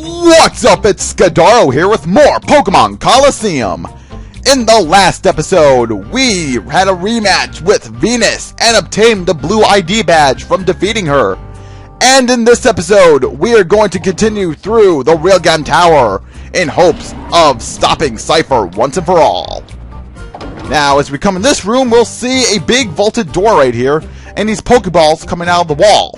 What's up, it's Skidaro here with more Pokemon Colosseum. In the last episode, we had a rematch with Venus and obtained the blue ID badge from defeating her. And in this episode, we are going to continue through the Railgun Tower in hopes of stopping Cypher once and for all. Now, as we come in this room, we'll see a big vaulted door right here and these Pokeballs coming out of the wall.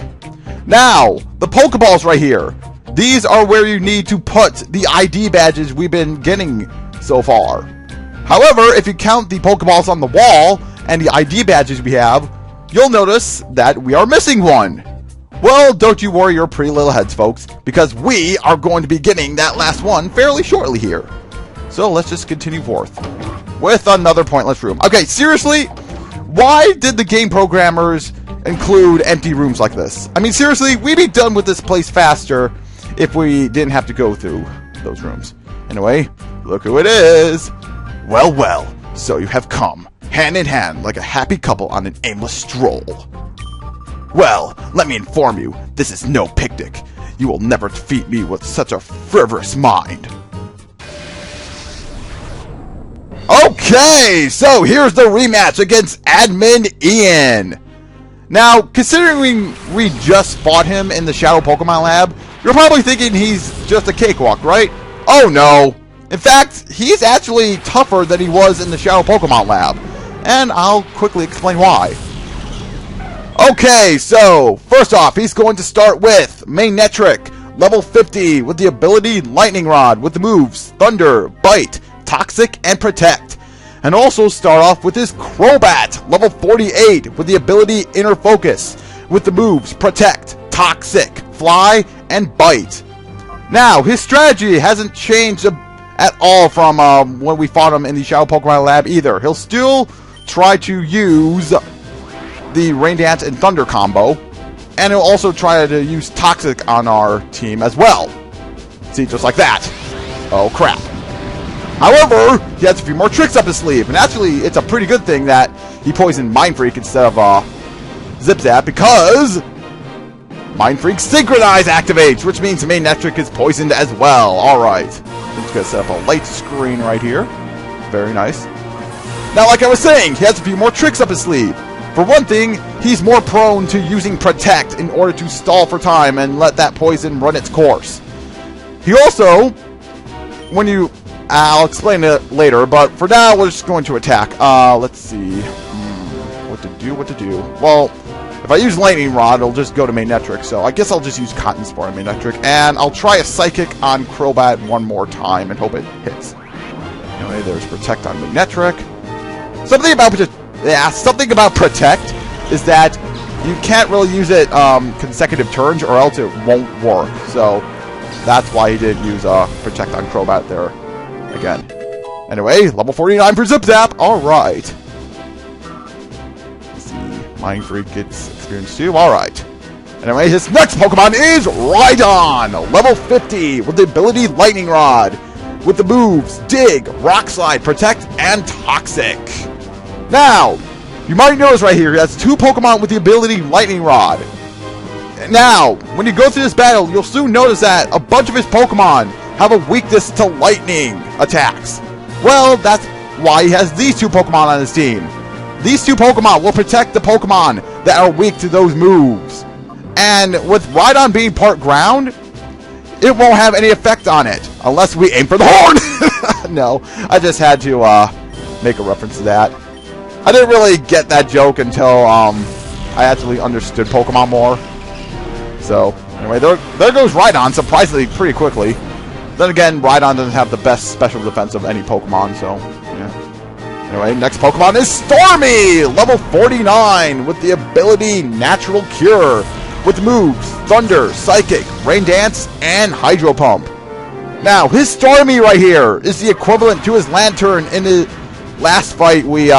Now, the Pokeballs right here. These are where you need to put the ID badges we've been getting so far. However, if you count the Pokeballs on the wall and the ID badges we have, you'll notice that we are missing one. Well, don't you worry your pretty little heads, folks, because we are going to be getting that last one fairly shortly here. So let's just continue forth with another pointless room. Okay, seriously, why did the game programmers include empty rooms like this? I mean, seriously, we'd be done with this place faster if we didn't have to go through those rooms. Anyway, look who it is. Well, well, so you have come, hand in hand, like a happy couple on an aimless stroll. Well, let me inform you, this is no picnic. You will never defeat me with such a frivolous mind. Okay, so here's the rematch against Admin Ian. Now, considering we just fought him in the Shadow Pokemon Lab, you're probably thinking he's just a cakewalk, right? Oh no. In fact, he's actually tougher than he was in the Shadow Pokemon Lab. And I'll quickly explain why. Okay, so, first off, he's going to start with Magnetric, level 50, with the ability Lightning Rod, with the moves Thunder, Bite, Toxic, and Protect. And also start off with his Crobat, level 48, with the ability Inner Focus, with the moves Protect, Toxic, Fly, and Bite. Now, his strategy hasn't changed at all from when we fought him in the Shadow Pokemon Lab either. He'll still try to use the Rain Dance and Thunder combo, and he'll also try to use Toxic on our team as well. See, just like that. Oh, crap. However, he has a few more tricks up his sleeve, and actually, it's a pretty good thing that he poisoned Mind Freak instead of Zip Zap, because Mind Freak Synchronize activates, which means Magnetric is poisoned as well. Alright. I'm just going to set up a light screen right here. Very nice. Now, like I was saying, he has a few more tricks up his sleeve. For one thing, he's more prone to using Protect in order to stall for time and let that poison run its course. He also, when you... I'll explain it later, but for now, we're just going to attack. Let's see. What to do? Well, if I use Lightning Rod, it'll just go to Magnetric, so I guess I'll just use Cotton Spore on Magnetric, and I'll try a Psychic on Crobat one more time and hope it hits. Anyway, there's Protect on Magnetric. Something about Protect is that you can't really use it consecutive turns, or else it won't work. So that's why he didn't use Protect on Crobat there again. Anyway, level 49 for Zip Zap. Alright. Let's see. Mind Freak gets experience too. Alright. Anyway, his next Pokemon is Rhydon, level 50, with the ability Lightning Rod, with the moves Dig, Rock Slide, Protect, and Toxic. Now, you might notice right here, he has two Pokemon with the ability Lightning Rod. Now, when you go through this battle, you'll soon notice that a bunch of his Pokemon have a weakness to lightning attacks. Well, that's why he has these two Pokemon on his team. These two Pokemon will protect the Pokemon that are weak to those moves. And with Rhydon being part ground, it won't have any effect on it, unless we aim for the horn! No, I just had to make a reference to that. I didn't really get that joke until I actually understood Pokemon more. So, anyway, there goes Rhydon, surprisingly pretty quickly. Then again, Rhydon doesn't have the best special defense of any Pokemon, so, yeah. Anyway, next Pokemon is Stormy! Level 49, with the ability Natural Cure, with moves Thunder, Psychic, Rain Dance, and Hydro Pump. Now, his Stormy right here is the equivalent to his Lantern in the last fight we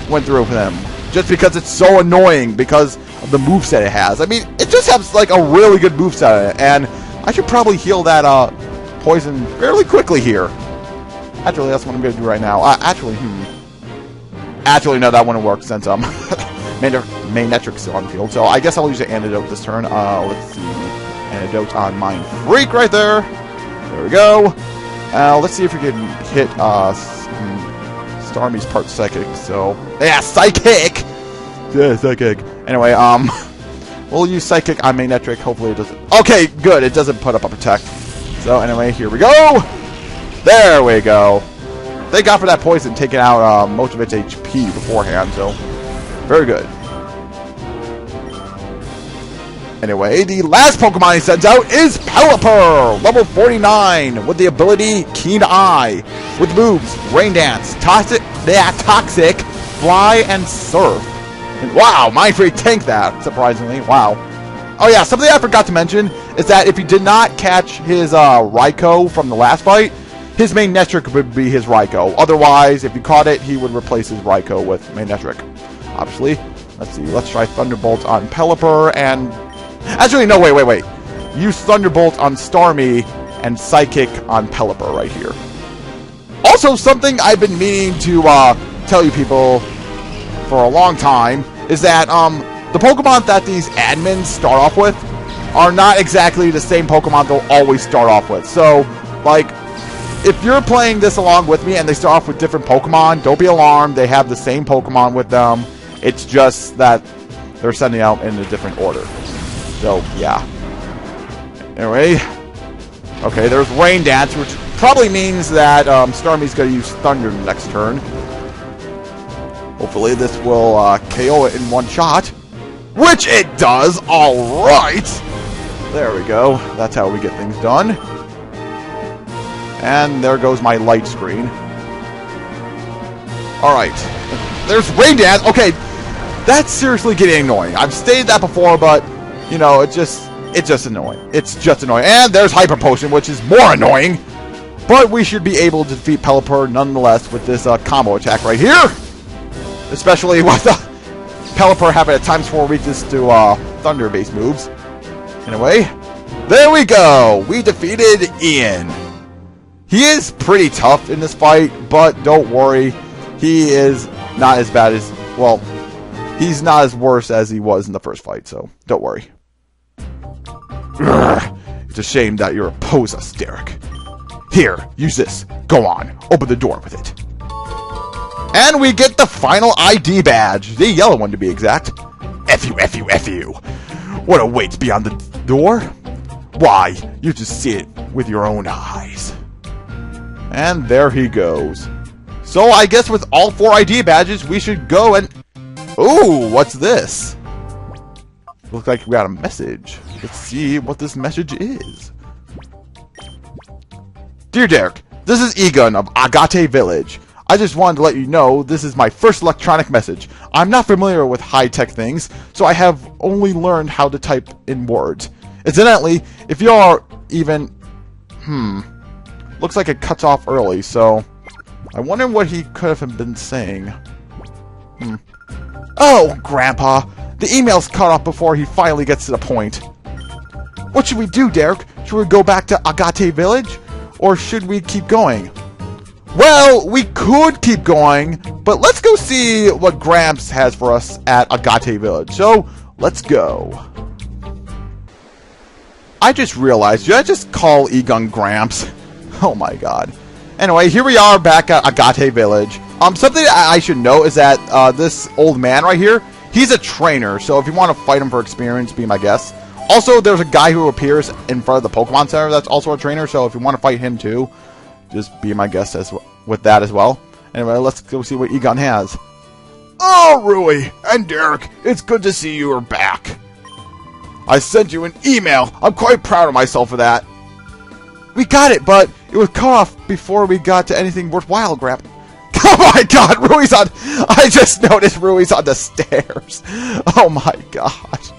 went through with him. Just because it's so annoying because of the moveset it has. I mean, it just has like a really good moveset, and I should probably heal that poison fairly quickly here. Actually, that's what I'm going to do right now. Actually, no, that wouldn't work since Magnetric's still on the field. So I guess I'll use an Antidote this turn. Let's see. Antidote on Mind Freak right there. There we go. Let's see if we can hit Starmie's part psychic. So yeah, psychic. Yeah, psychic. Anyway, we'll use psychic on Magnetric. Hopefully it doesn't. Okay, good. It doesn't put up a protect. So anyway, here we go. There we go. Thank God for that poison taking out most of its HP beforehand. So very good. Anyway, the last Pokemon he sends out is Pelipper, level 49, with the ability Keen Eye, with moves Rain Dance, Toxic, Fly, and Surf. And wow, Mind Freak tanked that, surprisingly. Wow. Oh yeah, something I forgot to mention is that if he did not catch his Raikou from the last fight, his Magnetric would be his Raikou. Otherwise, if he caught it, he would replace his Raikou with Magnetric. Obviously. Let's see, let's try Thunderbolt on Pelipper and... Actually, no, wait. Use Thunderbolt on Starmie and Psychic on Pelipper right here. Also, something I've been meaning to tell you people for a long time is that the Pokemon that these admins start off with are not exactly the same Pokemon they'll always start off with. So, like, if you're playing this along with me and they start off with different Pokemon, don't be alarmed. They have the same Pokemon with them. It's just that they're sending out in a different order. So, yeah. Anyway. Okay, there's Rain Dance, which probably means that Starmie's going to use Thunder next turn. Hopefully this will KO it in one shot. Which it does! Alright! There we go. That's how we get things done. And there goes my light screen. Alright. There's Rain Dance! Okay, that's seriously getting annoying. I've stated that before, but... You know, it's just annoying. It's just annoying. And there's Hyper Potion, which is more annoying. But we should be able to defeat Pelipper nonetheless with this combo attack right here. Especially with Pelipper having a ×4 weakness to Thunder-based moves. Anyway, there we go. We defeated Ian. He is pretty tough in this fight, but don't worry. He is not as bad as... Well, he's not as worse as he was in the first fight, so don't worry. It's a shame that you're a poser, Derek. Here, use this. Go on, open the door with it. And we get the final ID badge. The yellow one, to be exact. F you, F you, F you. What awaits beyond the door? Why, you just see it with your own eyes. And there he goes. So I guess with all 4 ID badges, we should go and... Ooh, what's this? Looks like we got a message. Let's see what this message is. Dear Derek, this is Egon of Agate Village. I just wanted to let you know this is my first electronic message. I'm not familiar with high-tech things, so I have only learned how to type in words. Incidentally, if you are even... Looks like it cuts off early, so... I wonder what he could have been saying. Oh, Grandpa! The email's cut off before he finally gets to the point. What should we do, Derek? Should we go back to Agate Village? Or should we keep going? Well, we could keep going, but let's go see what Gramps has for us at Agate Village. So, let's go. I just realized, did I just call Egon Gramps? Oh my god. Anyway, here we are back at Agate Village. Something I should know is that this old man right here, he's a trainer, so if you want to fight him for experience, be my guest. Also, there's a guy who appears in front of the Pokemon Center that's also a trainer, so if you want to fight him too, just be my guest with that as well. Anyway, let's go see what Egon has. Oh, Rui and Derek, it's good to see you are back. I sent you an email. I'm quite proud of myself for that. We got it, but it was cut off before we got to anything worthwhile, Grandpa. Oh my god, Rui's on... I just noticed Rui's on the stairs. Oh my gosh.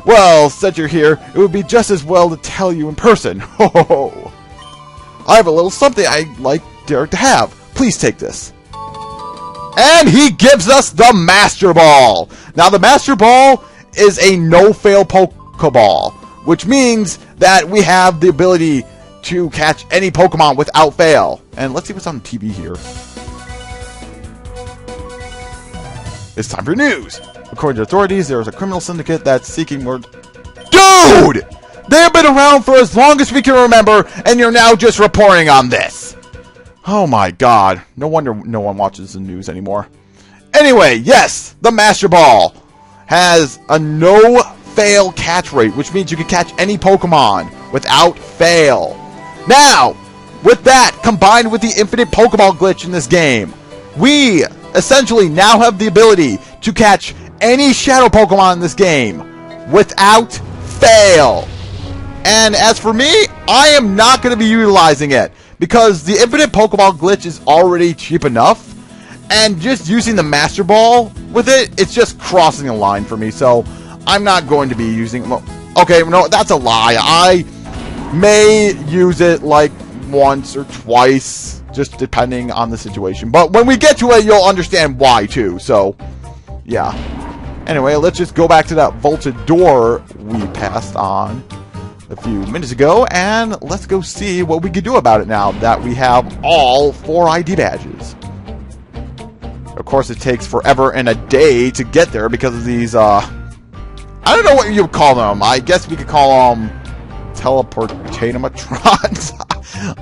Well, since you're here, it would be just as well to tell you in person. Oh, I have a little something I'd like Derek to have. Please take this. And he gives us the Master Ball. Now, the Master Ball is a no-fail Pokeball, which means that we have the ability to catch any Pokemon without fail. And let's see what's on TV here. It's time for news. According to authorities, there is a criminal syndicate that's seeking more... Dude! They have been around for as long as we can remember, and you're now just reporting on this. Oh my god. No wonder no one watches the news anymore. Anyway, yes, the Master Ball has a no-fail catch rate, which means you can catch any Pokemon without fail. Now, with that, combined with the infinite Pokeball glitch in this game, we essentially now have the ability to catch any Shadow Pokemon in this game without fail. And as for me, I am not going to be utilizing it because the infinite Pokeball glitch is already cheap enough. And just using the Master Ball with it, it's just crossing a line for me. So I'm not going to be using... Well, okay, no, that's a lie. I may use it like once or twice, just depending on the situation. But when we get to it, you'll understand why too. So, yeah. Anyway, let's just go back to that vaulted door we passed on a few minutes ago, and let's go see what we can do about it now that we have all 4 ID badges. Of course, it takes forever and a day to get there because of these, I don't know what you would call them. I guess we could call them teleportatomatrons.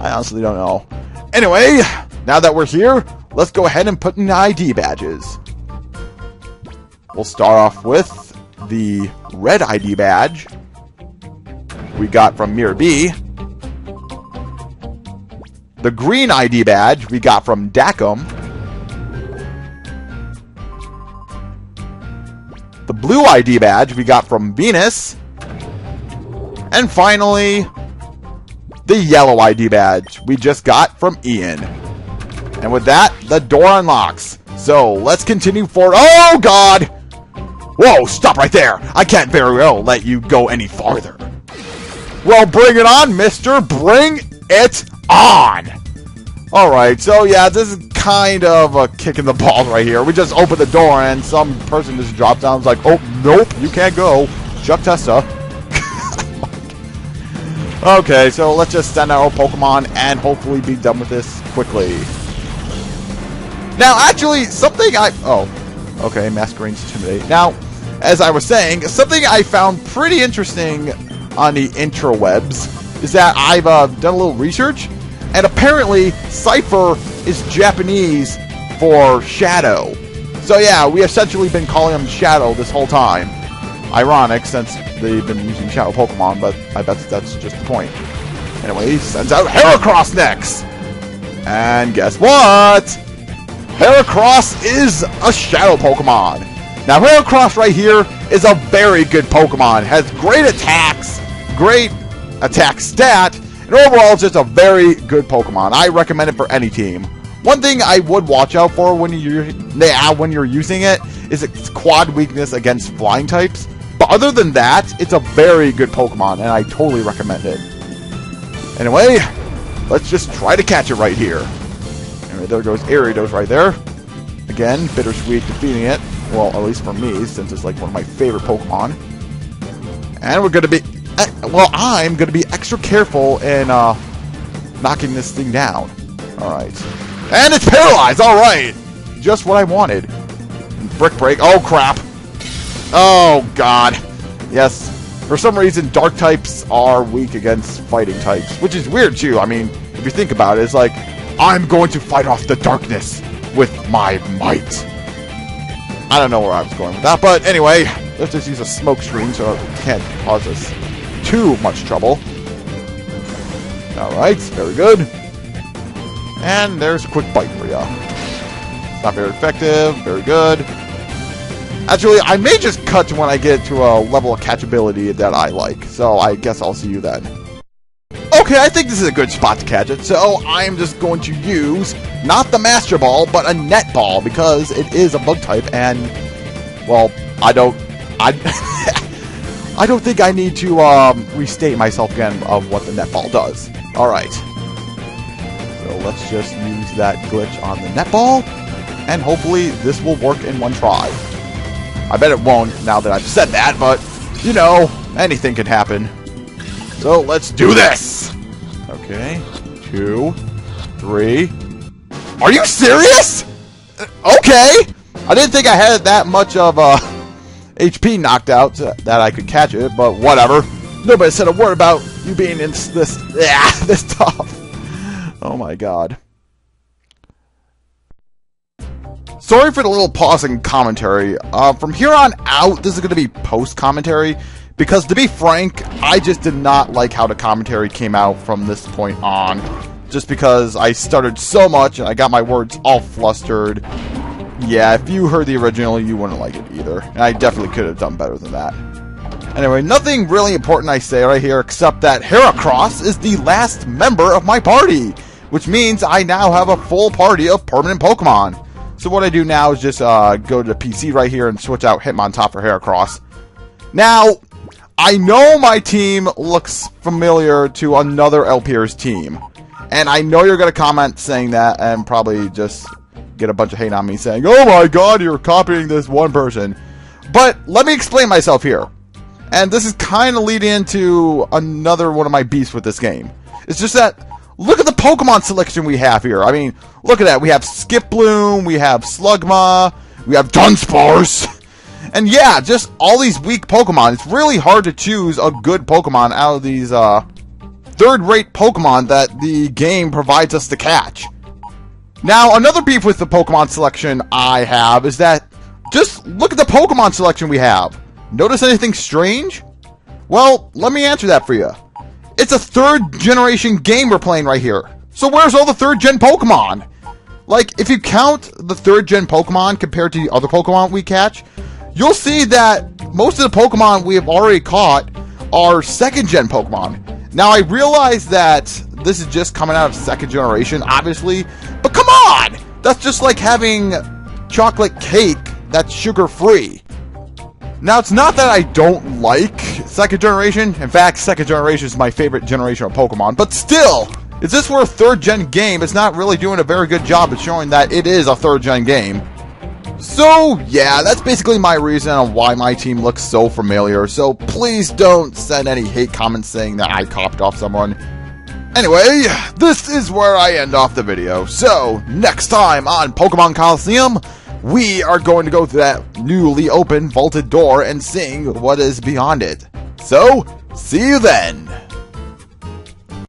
I honestly don't know. Anyway, now that we're here, let's go ahead and put in the ID badges. We'll start off with the red ID badge we got from Mirror B. The green ID badge we got from Dacom. The blue ID badge we got from Venus. And finally, the yellow ID badge we just got from Ian. And with that, the door unlocks. So, let's continue forward. Oh, God! Whoa, stop right there. I can't very well let you go any farther. Well, bring it on, mister. Bring it on! Alright, so yeah, this is kind of a kick in the balls right here. We just opened the door and some person just drops down and is like, oh, nope, you can't go. Chuck Testa. Okay, so let's just send out our Pokemon and hopefully be done with this quickly. Now, actually, something oh, okay, Masquerade's Intimidate. Now, as I was saying, something I found pretty interesting on the intrawebs is that I've done a little research, and apparently Cypher is Japanese for Shadow. So yeah, we essentially been calling him Shadow this whole time. Ironic, since they've been using Shadow Pokemon, but I bet that's just the point. Anyway, he sends out Heracross next! And guess what? Heracross is a Shadow Pokemon. Now, Heracross right here is a very good Pokemon. Has great attacks, great attack stat, and overall it's just a very good Pokemon. I recommend it for any team. One thing I would watch out for when you're using it is its quad weakness against flying types. But other than that, it's a very good Pokemon, and I totally recommend it. Anyway, let's just try to catch it right here. Anyway, there goes Ariados right there. Again, bittersweet defeating it. Well, at least for me, since it's like one of my favorite Pokemon. And we're going to be... well, I'm going to be extra careful in knocking this thing down. Alright. And it's paralyzed! Alright! Just what I wanted. Brick Break. Oh, crap. Oh, God. Yes. For some reason, Dark types are weak against fighting types. Which is weird, too. I mean, if you think about it, it's like, I'm going to fight off the darkness with my might. I don't know where I was going with that, but anyway, let's just use a smoke screen so it can't cause us too much trouble. Alright, very good. And there's a quick bite for ya. Not very effective, very good. Actually, I may just cut to when I get to a level of catchability that I like, so I guess I'll see you then. Okay, I think this is a good spot to catch it, so I'm just going to use, not the Master Ball, but a Net Ball, because it is a bug type, and, well, I don't think I need to, restate myself again of what the Net Ball does. Alright. So let's just use that glitch on the Net Ball, and hopefully this will work in one try. I bet it won't, now that I've said that, but, you know, anything can happen. So let's do this! Okay, 2, 3. Are you serious? Okay! I didn't think I had that much of HP knocked out that I could catch it, but whatever. Nobody said a word about you being in this tough. Oh my god. Sorry for the little pause in commentary. From here on out, this is going to be post-commentary, because to be frank, I just did not like how the commentary came out from this point on. Just because I stuttered so much, and I got my words all flustered. Yeah, if you heard the original, you wouldn't like it either. And I definitely could have done better than that. Anyway, nothing really important I say right here, except that Heracross is the last member of my party, which means I now have a full party of permanent Pokemon. So what I do now is just go to the PC right here and switch out Hitmontop for Heracross. Now, I know my team looks familiar to another LPR's team. And I know you're going to comment saying that and probably just get a bunch of hate on me saying, oh my god, you're copying this one person. But let me explain myself here. And this is kind of leading into another one of my beefs with this game. It's just that, look at the Pokemon selection we have here. I mean, look at that. We have Skiploom, we have Slugma, we have Dunsparce. And yeah, just all these weak Pokemon. It's really hard to choose a good Pokemon out of these third-rate Pokemon that the game provides us to catch. Now, another beef with the Pokemon selection I have is that just look at the Pokemon selection we have. Notice anything strange? Well, let me answer that for you. It's a third-generation game we're playing right here. So where's all the third-gen Pokemon? Like, if you count the third-gen Pokemon compared to the other Pokemon we catch, you'll see that most of the Pokemon we have already caught are second-gen Pokemon. Now, I realize that this is just coming out of second generation, obviously, but come on! That's just like having chocolate cake that's sugar-free. Now, it's not that I don't like second generation. In fact, second generation is my favorite generation of Pokemon. But still, is this for a third-gen game? It's not really doing a very good job of showing that it is a third-gen game. So, yeah, that's basically my reason on why my team looks so familiar. So, please don't send any hate comments saying that I copied off someone. Anyway, this is where I end off the video. So, next time on Pokemon Colosseum, we are going to go through that newly opened vaulted door and seeing what is beyond it. So, see you then!